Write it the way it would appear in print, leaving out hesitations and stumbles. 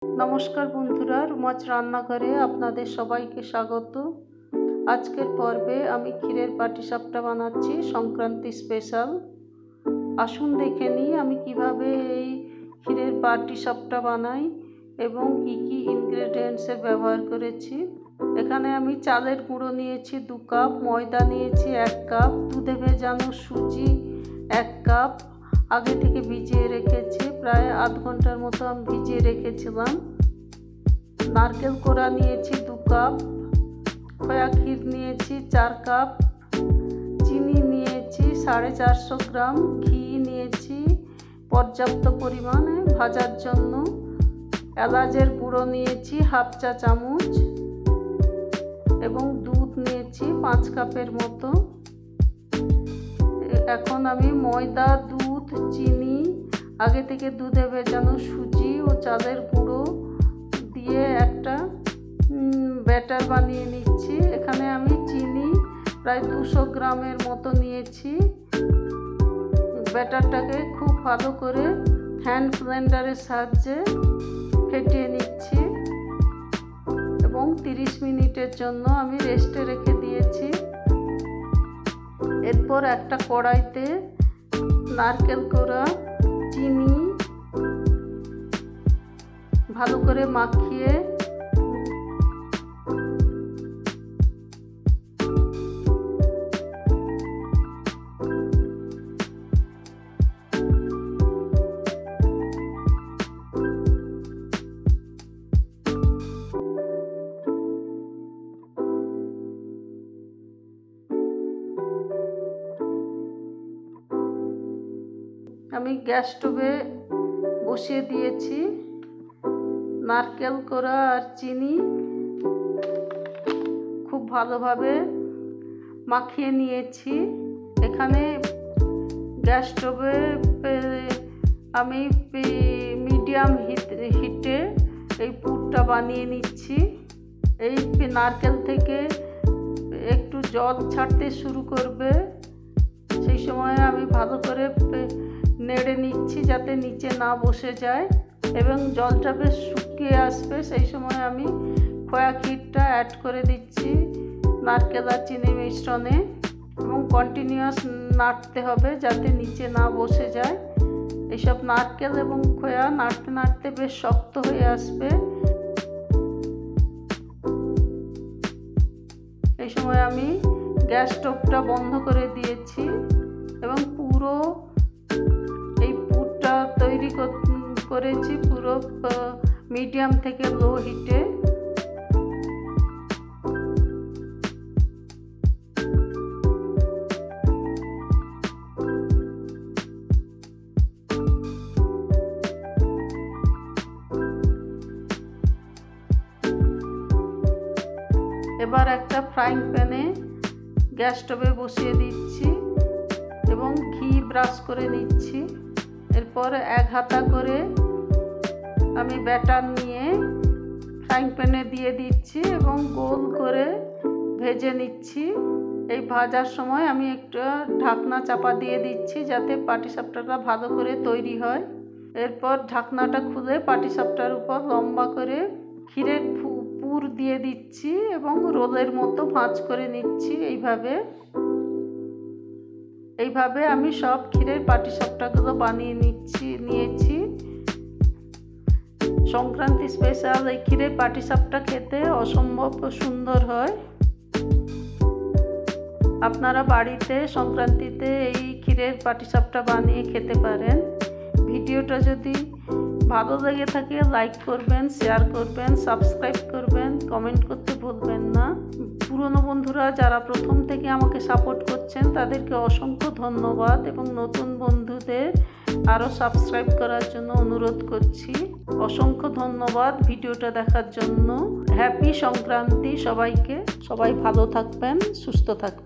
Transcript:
নমস্কার বন্ধুরা, রুমাজ রান্নাঘরে আপনাদের সবাইকে স্বাগত। আজকের পর্বে আমি ক্ষীরের পাটিসাপটা বানাচ্ছি সংক্রান্তি স্পেশাল। আসুন দেখে নিই আমি কিভাবে এই ক্ষীরের পাটিসাপটা বানাই এবং কি কি ইনগ্রেডিয়েন্টসের ব্যবহার করেছি। এখানে আমি চালের গুঁড়ো নিয়েছি 2 কাপ, ময়দা নিয়েছি 1 কাপ, দুধে ভেজানো সুজি 1 কাপ, আগে থেকে ভিজিয়ে রেখেছি, প্রায় আধ ঘন্টার মতো আমি ভিজিয়ে রেখেছিলাম। নারকেল কোড়া নিয়েছি 2 কাপ, খোয়া ক্ষীর নিয়েছি 4 কাপ, চিনি নিয়েছি 450 গ্রাম, ঘি নিয়েছি পর্যাপ্ত পরিমাণে ভাজার জন্য, এলাচের গুঁড়ো নিয়েছি হাফ চা চামচ এবং দুধ নিয়েছি 5 কাপের মতো। এখন আমি ময়দা, দুধ, চিনি, আগে থেকে দুধে ভেজানো সুজি ও চালের গুঁড়ো দিয়ে একটা ব্যাটার বানিয়ে নিচ্ছি। এখানে আমি চিনি প্রায় 200 গ্রামের মতো নিয়েছি। ব্যাটারটাকে খুব ভালো করে হ্যান্ড ব্লেন্ডারের সাহায্যে ফেটিয়ে নিচ্ছি এবং 30 মিনিটের জন্য আমি রেস্টে রেখে দিয়েছি। এরপর একটা কড়াইতে নারকেল কোড়া, চিনি ভালো করে মাখিয়ে আমি গ্যাস স্টোভে বসিয়ে দিয়েছি। নারকেল কোড়া আর চিনি খুব ভালোভাবে মাখিয়ে নিয়েছি। এখানে গ্যাস স্টোভে আমি মিডিয়াম হিটে এই পুরটা বানিয়ে নিচ্ছি। এই নারকেল থেকে একটু জল ছাড়তে শুরু করবে, সেই সময় আমি ভালো করে নেড়ে নিচ্ছি যাতে নিচে না বসে যায় এবং জলটা বেশ শুকিয়ে আসবে। সেই সময় আমি খোয়া ক্ষীরটা অ্যাড করে দিচ্ছি নারকেল আর চিনি মিশ্রণে এবং কন্টিনিউয়াস নাড়তে হবে যাতে নিচে না বসে যায়। এইসব নারকেল এবং খোয়া নাড়তে নাড়তে বেশ শক্ত হয়ে আসবে। এই সময় আমি গ্যাস স্টোভটা বন্ধ করে দিয়েছি এবং পুরো এই পুরটা তৈরি করেছি পুরো মিডিয়াম থেকে লো হিটে। এবার একটা ফ্রাইং প্যানে গ্যাস স্টোভে বসিয়ে দিচ্ছি এবং ঘি ব্রাশ করে নিচ্ছি। এরপর 1 হাতা করে আমি ব্যাটার নিয়ে ফ্রাইং প্যানে দিয়ে দিচ্ছি এবং গোল করে ভেজে নিচ্ছি। এই ভাজার সময় আমি একটা ঢাকনা চাপা দিয়ে দিচ্ছি যাতে পাটিসাপটাটা ভালো করে তৈরি হয়। এরপর ঢাকনাটা খুলে পাটিসাপটার উপর লম্বা করে ক্ষীরের পুর দিয়ে দিচ্ছি এবং রোলের মতো ভাঁজ করে নিচ্ছি। এইভাবে আমি সব ক্ষীরের পাটিসাপটাগুলো বানিয়ে নিয়েছি। সংক্রান্তি স্পেশাল এই ক্ষীরের পাটিসাপটা খেতে অসম্ভব সুন্দর হয়। আপনারা বাড়িতে সংক্রান্তিতে এই ক্ষীরের পাটিসাপটা বানিয়ে খেতে পারেন। ভিডিওটা যদি ভালো লেগে থাকে লাইক করবেন, শেয়ার করবেন, সাবস্ক্রাইব করবেন, কমেন্ট করতে ভুলবেন না। পুরনো বন্ধুরা যারা প্রথম থেকে আমাকে সাপোর্ট করছেন তাদেরকে অসংখ্য ধন্যবাদ এবং নতুন বন্ধুদের আরও সাবস্ক্রাইব করার জন্য অনুরোধ করছি। অসংখ্য ধন্যবাদ ভিডিওটা দেখার জন্য। হ্যাপি সংক্রান্তি সবাইকে। সবাই ভালো থাকবেন, সুস্থ থাকবেন।